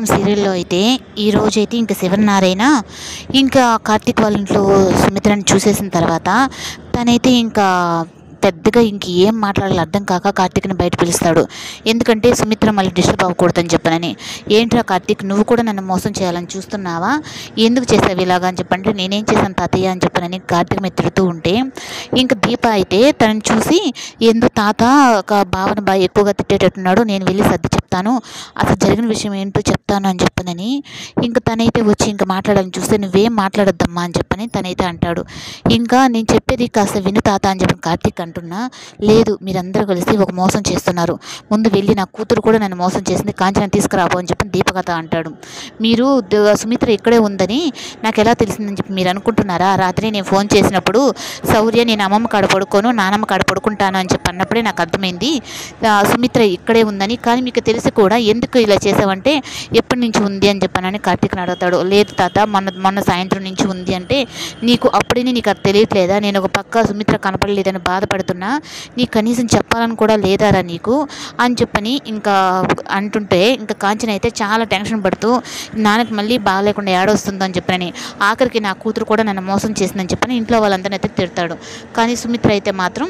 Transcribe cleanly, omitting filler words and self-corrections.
సుమిత్రం సీరియల్‌లో అయితే ఈరోజైతే ఇంక శివన్నారాయణ ఇంకా కార్తీక్ వాళ్ళ ఇంట్లో సుమిత్రని చూసేసిన తర్వాత తనైతే ఇంకా పెద్దగా ఏం మాట్లాడాలో అర్థం కాక కార్తీక్‌ని బయట పిలుస్తాడు. ఎందుకంటే సుమిత్ర మళ్ళీ డిస్టర్బ్ అవ్వకూడదని చెప్పనని. "ఏంట్రా కార్తీక్, నువ్వు కూడా నన్ను మోసం చేయాలని చూస్తున్నావా? ఎందుకు చేసావు ఇలాగా?" అని చెప్పంటే, "నేనేం చేశాను తాతయ్య" అని చెప్పనని కార్తీక్ మీద తిడుతూ ఉంటే, ఇంక దీప అయితే తనని చూసి, "ఏందో తాత ఒక భావన బాగా ఎక్కువగా తిట్టేటట్టున్నాడు, నేను వెళ్ళి సర్ది చెప్తాను, అసలు జరిగిన విషయం ఏంటో చెప్తాను" అని చెప్పనని ఇంక తనైతే వచ్చి ఇంక మాట్లాడాలని చూస్తే, "నువ్వేం మాట్లాడొద్దమ్మా" అని చెప్పని తనైతే అంటాడు. ఇంకా "నేను చెప్పేది కాస్త విను తాత" అని చెప్పి కార్తీక్ అంటున్నా, "లేదు, మీరందరూ కలిసి ఒక మోసం చేస్తున్నారు. ముందు వెళ్ళి నా కూతురు కూడా నన్ను మోసం చేసింది, కాంచన తీసుకురాబో" అని చెప్పి దీపకథ అంటాడు. "మీరు సుమిత్ర ఇక్కడే ఉందని నాకు ఎలా తెలిసిందని చెప్పి మీరు అనుకుంటున్నారా? రాత్రి నేను ఫోన్ చేసినప్పుడు శౌర్య నేను అమ్మమ్మ కాడ పడుకోను, నానమ్మ కాడ పడుకుంటాను అని చెప్పి అన్నప్పుడే నాకు అర్థమైంది సుమిత్ర ఇక్కడే ఉందని. కానీ మీకు తెలిసి కూడా ఎందుకు ఇలా చేసావంటే ఎప్పటి నుంచి ఉంది అని చెప్పానని" కార్తీక్ని అడుగుతాడు. "లేదు తాత, మొన్న సాయంత్రం నుంచి ఉంది" అంటే, "నీకు అప్పుడే నీకు అది తెలియట్లేదా? నేను ఒక పక్క సుమిత్ర కనపడలేదని బాధపడుతున్నా, నీకు కనీసం చెప్పాలని కూడా లేదారా నీకు" అని చెప్పని ఇంకా అంటుంటే, ఇంకా కాంచన అయితే చాలా టెన్షన్ పడుతూ నాన్నకి మళ్ళీ బాగాలేకుండా ఏడొస్తుందని చెప్పని, ఆఖరికి నా కూతురు కూడా నన్ను మోసం చేసిందని చెప్పని ఇంట్లో వాళ్ళందరినీ అయితే తిడతాడు. కానీ సుమిత్ర అయితే మాత్రం